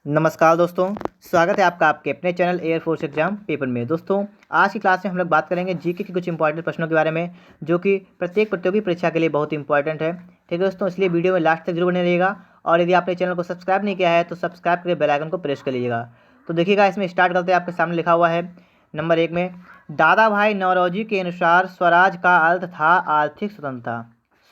नमस्कार दोस्तों, स्वागत है आपका आपके अपने चैनल एयरफोर्स एग्जाम पेपर में। दोस्तों, आज की क्लास में हम लोग बात करेंगे जीके के कुछ इंपॉर्टेंट प्रश्नों के बारे में, जो कि प्रत्येक प्रतियोगी परीक्षा के लिए बहुत इंपॉर्टेंट है। ठीक है दोस्तों, इसलिए वीडियो में लास्ट तक जरूर बने रहिएगा। और यदि आपने चैनल को सब्सक्राइब नहीं किया है तो सब्सक्राइब करके बेल आइकन को प्रेस कर लीजिएगा। तो देखिएगा, इसमें स्टार्ट करते हैं। आपके सामने लिखा हुआ है नंबर 1 में, दादा भाई नौरोजी के अनुसार स्वराज का अर्थ था आर्थिक स्वतंत्रता।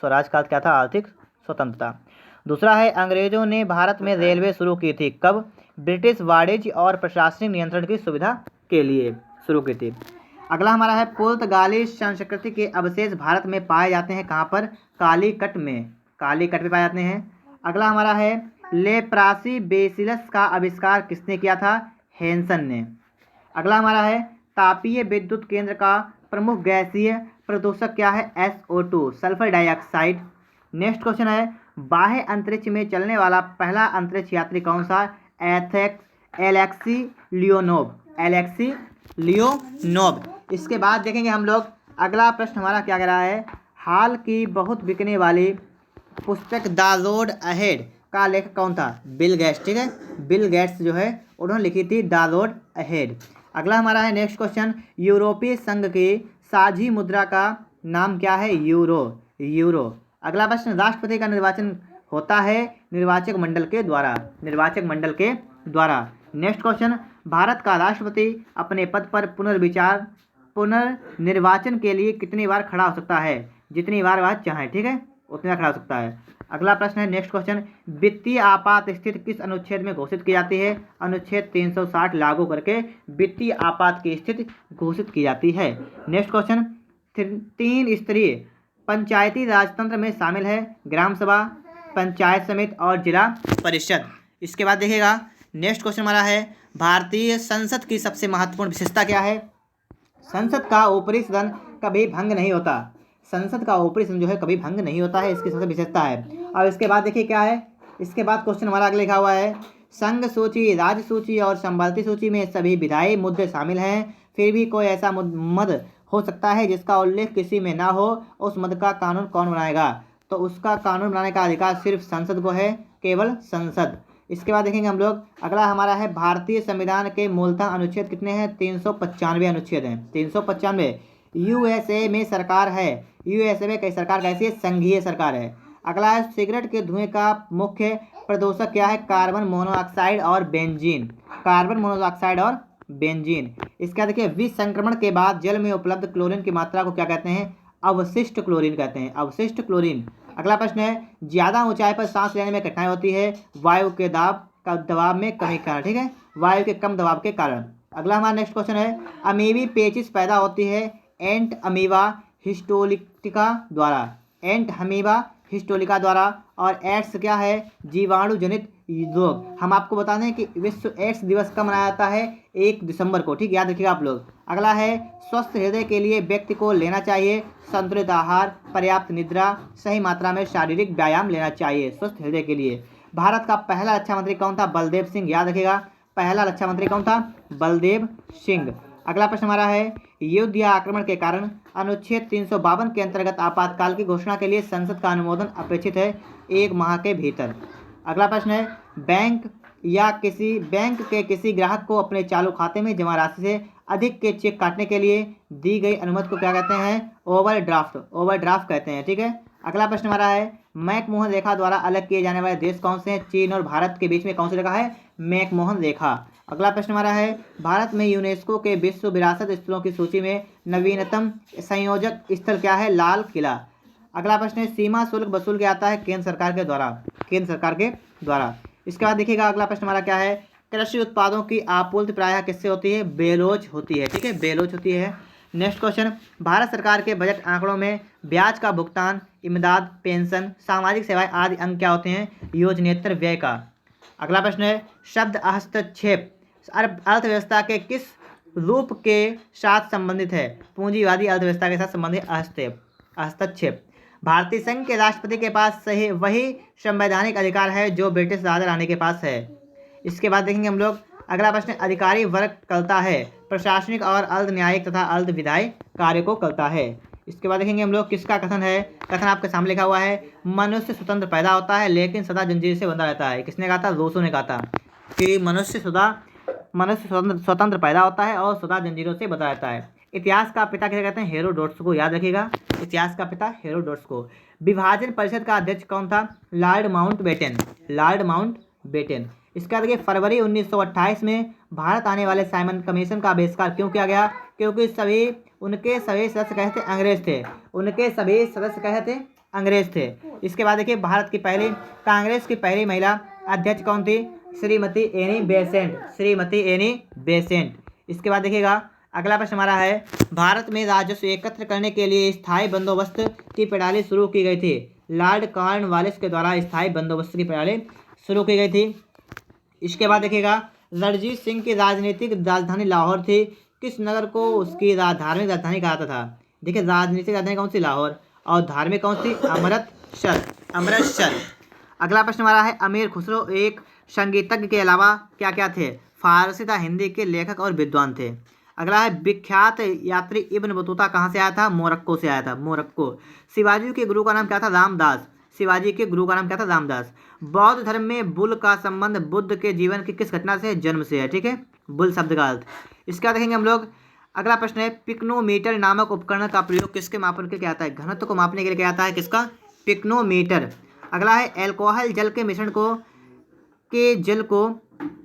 स्वराज का अर्थ क्या था? आर्थिक स्वतंत्रता। दूसरा है, अंग्रेजों ने भारत में रेलवे शुरू की थी। कब? ब्रिटिश वाणिज्य और प्रशासनिक नियंत्रण की सुविधा के लिए शुरू की थी। अगला हमारा है, पुर्तगाली संस्कृति के अवशेष भारत में पाए जाते हैं। कहाँ पर? कालीकट में। कालीकट में पाए जाते हैं। अगला हमारा है, लेप्रासी बेसिलस का आविष्कार किसने किया था? हेंसन ने। अगला हमारा है, तापीय विद्युत केंद्र का प्रमुख गैसीय प्रदूषक क्या है? SO2, sulphur dioxide. Next question है, बाह्य अंतरिक्ष में चलने वाला पहला अंतरिक्ष यात्री कौन सा? Alexei Leonov. Alexei Leonov. इसके बाद देखेंगे हम लोग, अगला प्रश्न हमारा क्या कह रहा है, हाल की बहुत बिकने वाली पुस्तक द रोड अहेड का लेखक कौन था? Bill Gates. ठीक है, बिल गेट्स जो है उन्होंने लिखी थी द रोड अहेड। अगला हमारा है, नेक्स्ट क्वेश्चन, यूरोपीय संघ की साझी मुद्रा का नाम क्या है? यूरो। यूरो। अगला प्रश्न, राष्ट्रपति का निर्वाचन होता है निर्वाचक मंडल के द्वारा। निर्वाचक मंडल के द्वारा। नेक्स्ट क्वेश्चन, भारत का राष्ट्रपति अपने पद पर पुनर्निर्वाचन के लिए कितनी बार खड़ा हो सकता है? जितनी बार वह चाहे। ठीक है, उतनी बार खड़ा हो सकता है। अगला प्रश्न है, नेक्स्ट क्वेश्चन, वित्तीय आपात स्थिति किस अनुच्छेद में घोषित की जाती है? अनुच्छेद 360 लागू करके वित्तीय आपात की स्थिति घोषित की जाती है। नेक्स्ट क्वेश्चन, 3 स्तरीय पंचायती राजतंत्र में शामिल है ग्राम सभा, पंचायत समिति और जिला परिषद। इसके बाद देखिएगा, नेक्स्ट क्वेश्चन हमारा है, भारतीय संसद की सबसे महत्वपूर्ण विशेषता क्या है? संसद का ऊपरी सदन कभी भंग नहीं होता। संसद का ऊपरी सदन जो है कभी भंग नहीं होता है, इसकी सबसे विशेषता है। और इसके बाद देखिए क्या है, इसके बाद क्वेश्चन हमारा आगे लिखा हुआ है, संघ सूची, राज्य सूची और संबंधित सूची में सभी विधायी मुद्दे शामिल हैं, फिर भी कोई ऐसा मद हो सकता है जिसका उल्लेख किसी में ना हो, उस मद का कानून कौन बनाएगा? तो उसका कानून बनाने का अधिकार सिर्फ संसद को है, केवल संसद। इसके बाद देखेंगे हम लोग, अगला हमारा है, भारतीय संविधान के मूलतः अनुच्छेद कितने हैं? 395 अनुच्छेद हैं। 395। यूएसए में सरकार है। यूएसए में कई सरकार कैसी है? संघीय सरकार है। अगला है, सिगरेट के धुएं का मुख्य प्रदूषक क्या है? कार्बन मोनोऑक्साइड और बेंजीन। कार्बन मोनोऑक्साइड और बेंजीन। इसका देखिए, विसंक्रमण के बाद जल में उपलब्ध क्लोरीन की मात्रा को क्या कहते हैं? अवशिष्ट क्लोरीन कहते हैं। अवशिष्ट क्लोरीन। अगला प्रश्न है, ज्यादा ऊंचाई पर सांस लेने में कठिनाई होती है वायु के दबाव में कमी के कारण। ठीक है, वायु के कम दबाव के कारण। अगला हमारा नेक्स्ट क्वेश्चन है, अमीबी पेचिस पैदा होती है एंट अमीबा हिस्टोलिका द्वारा। एंट अमीबा हिस्टोलिका द्वारा। और एड्स क्या है? जीवाणु जनित रोग। हम आपको बता दें कि विश्व एड्स दिवस कब मनाया जाता है? 1 दिसंबर को। ठीक, याद रखिएगा आप लोग। अगला है, स्वस्थ हृदय के लिए व्यक्ति को लेना चाहिए संतुलित आहार, पर्याप्त निद्रा, सही मात्रा में शारीरिक व्यायाम लेना चाहिए स्वस्थ हृदय के लिए। भारत का पहला रक्षा मंत्री कौन था? बलदेव सिंह। याद रखिएगा, पहला रक्षा मंत्री कौन था? बलदेव सिंह। अगला प्रश्न हमारा है, युद्ध या आक्रमण के कारण अनुच्छेद 352 के अंतर्गत आपातकाल की घोषणा के लिए संसद का अनुमोदन अपेक्षित है 1 माह के भीतर। अगला प्रश्न है, बैंक के किसी ग्राहक को अपने चालू खाते में जमा राशि से अधिक के चेक काटने के लिए दी गई अनुमति को क्या कहते हैं? ओवरड्राफ्ट। ओवरड्राफ्ट कहते हैं। ठीक है। अगला प्रश्न हमारा है, मैकमोहन रेखा द्वारा अलग किए जाने वाले देश कौन से हैं? चीन और भारत के बीच में कौन सी रेखा है? मैकमोहन रेखा। अगला प्रश्न हमारा है, भारत में यूनेस्को के विश्व विरासत स्थलों की सूची में नवीनतम संयोजक स्थल क्या है? लाल किला। अगला प्रश्न है, सीमा शुल्क वसूल किया जाता है केंद्र सरकार के द्वारा। केंद्र सरकार के द्वारा। इसके बाद देखिएगा, अगला प्रश्न हमारा क्या है, कृषि उत्पादों की आपूर्ति प्रायः किससे होती है? बेलोच होती है। ठीक है, बेलोच होती है। नेक्स्ट क्वेश्चन, भारत सरकार के बजट आंकड़ों में ब्याज का भुगतान, इमदाद, पेंशन, सामाजिक सेवाएं आदि अंग क्या होते हैं? योजनेतर व्यय का। अगला प्रश्न है, शब्द हस्तक्षेप अर्थव्यवस्था के किस रूप के साथ संबंधित है? पूंजीवादी अर्थव्यवस्था के साथ संबंधित हस्तक्षेप। भारतीय संघ के राष्ट्रपति के पास सही वही संवैधानिक अधिकार है जो ब्रिटिश राजा रानी के पास है। इसके बाद देखेंगे हम लोग, अगला प्रश्न, अधिकारी वर्ग करता है प्रशासनिक और अर्ध न्यायिक तथा अर्ध विधायी कार्य को करता है। इसके बाद देखेंगे हम लोग, किसका कथन है? कथन आपके सामने लिखा हुआ है, मनुष्य स्वतंत्र पैदा होता है लेकिन सदा जंजीर से बंधा रहता है। किसने कहा था? रूसो ने कहा था। कि मनुष्य स्वतंत्र पैदा होता है और सदा जंजीरों से बंधा रहता है। इतिहास का पिता किसे कहते हैं? हेरोडोटस को, याद रखिएगा, इतिहास का पिता हेरोडोटस को। विभाजन परिषद का अध्यक्ष कौन था? Lord Mountbatten, Lord Mountbatten. इसका देखिए फरवरी 1928 में भारत आने वाले साइमन कमीशन का बहिष्कार क्यों किया गया? क्योंकि उनके सभी सदस्य कहे थे अंग्रेज थे, उनके सभी सदस्य कहे थे अंग्रेज थे। इसके बाद देखिए भारत की पहली कांग्रेस की पहली महिला अध्यक्ष कौन थी? Shrimati Annie Besant, Shrimati Annie Besant. इसके बाद देखिएगा अगला प्रश्न हमारा है, भारत में राजस्व एकत्र करने के लिए स्थायी बंदोबस्त की प्रणाली शुरू की गई थी। लॉर्ड कॉर्नवालिस के द्वारा स्थायी बंदोबस्त की प्रणाली शुरू की गई थी। इसके बाद देखिएगा रणजीत सिंह की राजनीतिक राजधानी लाहौर थी। किस नगर को उसकी धार्मिक राजधानी कहा जाता था? देखिए राजनीतिक राजधानी कौन सी? लाहौर। और धार्मिक कौन सी? अमृतसर, अमृतसर। अगला प्रश्न हमारा है, अमीर खुसरो एक संगीतज्ञ के अलावा क्या क्या थे? फारसी तथा हिंदी के लेखक और विद्वान थे। अगला है, विख्यात यात्री इब्न बतूता कहाँ से आया था? मोरक्को से आया था, मोरक्को। शिवाजी के गुरु का नाम क्या था? रामदास, शिवाजी के गुरु का नाम क्या था? रामदास। बौद्ध धर्म में बुल का संबंध बुद्ध के जीवन की किस घटना से? जन्म से है, ठीक है, बुल शब्द का अर्थ। इसके बाद देखेंगे हम लोग अगला प्रश्न है, पिक्नोमीटर नामक उपकरण का प्रयोग किसके मापन के लिए किया जाता है? घनत्व को मापने के लिए किया जाता है, किसका? पिक्नोमीटर। अगला है, एल्कोहल जल के मिश्रण जल को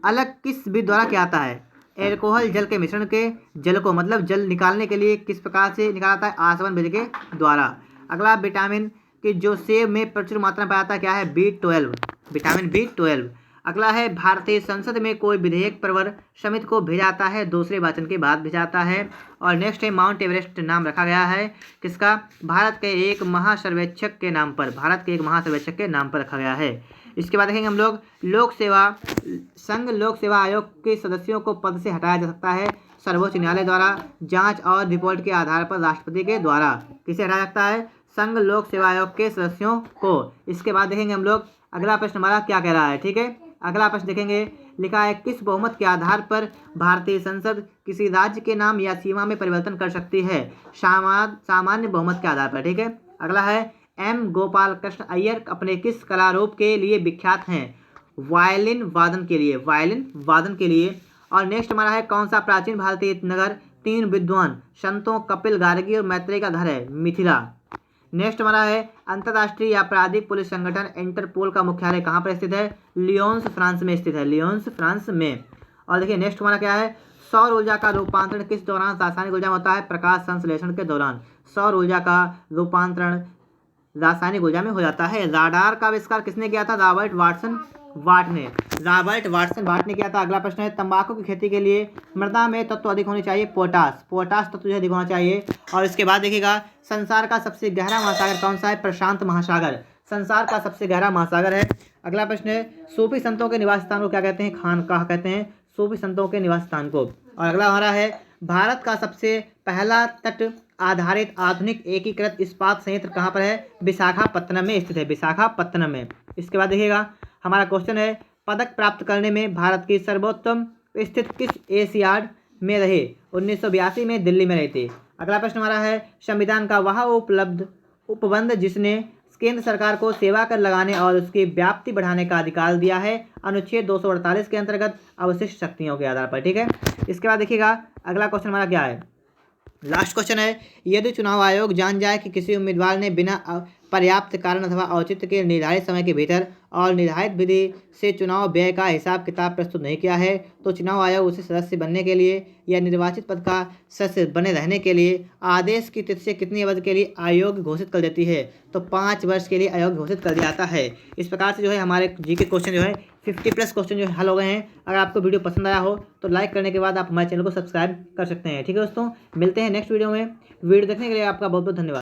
अलग किस विधि द्वारा किया जाता है? एल्कोहल जल के मिश्रण के जल को मतलब जल निकालने के लिए किस प्रकार से निकाला जाता है? आसवन विधि के द्वारा। अगला, विटामिन कि जो सेब में प्रचुर मात्रा में पाया जाता है क्या है? B12, vitamin B12। अगला है, भारतीय संसद में कोई विधेयक प्रवर समिति को भेजा जाता है दूसरे वाचन के बाद भेजा जाता है। और नेक्स्ट है, माउंट एवरेस्ट नाम रखा गया है किसका? भारत के एक महासर्वेक्षक के नाम पर, भारत के एक महासर्वेक्षक के नाम पर रखा गया है। इसके बाद देखेंगे हम लोग लोक सेवा आयोग के सदस्यों को पद से हटाया जा सकता है सर्वोच्च न्यायालय द्वारा, जांच और रिपोर्ट के आधार पर राष्ट्रपति के द्वारा। किसे हटाया सकता है? संघ लोक सेवा आयोग के सदस्यों को। इसके बाद देखेंगे हम लोग अगला प्रश्न हमारा क्या कह रहा है, ठीक है। अगला प्रश्न देखेंगे, लिखा है, किस बहुमत के आधार पर भारतीय संसद किसी राज्य के नाम या सीमा में परिवर्तन कर सकती है? सामान्य बहुमत के आधार पर, ठीक है। अगला है, एम गोपाल कृष्ण अय्यर अपने किस कलारूप के लिए विख्यात हैं? वायलिन वादन के लिए, वायलिन वादन के लिए। और नेक्स्ट हमारा है, कौन सा प्राचीन भारतीय नगर 3 विद्वान संतों कपिल गार्गी और मैत्रेय का घर है? मिथिला। नेक्स्ट हमारा है, अंतर्राष्ट्रीय आपराधिक पुलिस संगठन इंटरपोल का मुख्यालय कहाँ पर स्थित है? लियोन्स फ्रांस में स्थित है, लियोन्स फ्रांस में। और देखिए नेक्स्ट हमारा क्या है, सौर ऊर्जा का रूपांतरण किस दौरान रासायनिक ऊर्जा में होता है? प्रकाश संश्लेषण के दौरान सौर ऊर्जा का रूपांतरण रासायनिक ऊर्जा में हो जाता है। राडार का आविष्कार किसने किया था? रॉबर्ट वाटसन वाट ने, रॉबर्ट वाटसन वाट ने किया था। अगला प्रश्न है, तंबाकू की खेती के लिए मृदा में तत्व अधिक होनी चाहिए? पोटाश तत्व अधिक होना चाहिए। और इसके बाद देखिएगा, संसार का सबसे गहरा महासागर कौन सा है? प्रशांत महासागर, संसार का सबसे गहरा महासागर है। अगला प्रश्न है, सूफी संतों के निवास स्थान को क्या कहते हैं? खानकाह कहते हैं, सूफी संतों के निवास स्थान को। और अगला हमारा है, भारत का सबसे पहला तट आधारित आधुनिक एकीकृत इस्पात संयंत्र कहाँ पर है? विशाखापत्तनम में स्थित है, विशाखापत्तनम में। इसके बाद देखिएगा हमारा क्वेश्चन है, पदक प्राप्त करने में भारत की सर्वोत्तम स्थित किस एशियाड में रहे? 1982 में दिल्ली में रही थी। अगला प्रश्न हमारा है, संविधान का वह उपबंध जिसने केंद्र सरकार को सेवा कर लगाने और उसकी व्याप्ति बढ़ाने का अधिकार दिया है? अनुच्छेद 248 के अंतर्गत अवशिष्ट शक्तियों के आधार पर, ठीक है। इसके बाद देखिएगा अगला क्वेश्चन हमारा क्या है, लास्ट क्वेश्चन है, यदि चुनाव आयोग जान जाए कि किसी उम्मीदवार ने बिना पर्याप्त कारण अथवा औचित्य के निर्धारित समय के भीतर और निर्धारित विधि से चुनाव व्यय का हिसाब किताब प्रस्तुत नहीं किया है, तो चुनाव आयोग उसे सदस्य बनने के लिए या निर्वाचित पद का सदस्य बने रहने के लिए आदेश की तिथि से कितनी अवधि के लिए आयोग घोषित कर देती है? तो 5 वर्ष के लिए आयोग घोषित कर दिया जाता है। इस प्रकार से जो है हमारे जीके क्वेश्चन जो है 50+ क्वेश्चन जो हल हो गए हैं। अगर आपको वीडियो पसंद आया हो तो लाइक करने के बाद आप हमारे चैनल को सब्सक्राइब कर सकते हैं, ठीक है दोस्तों। मिलते हैं नेक्स्ट वीडियो में। वीडियो देखने के लिए आपका बहुत बहुत धन्यवाद।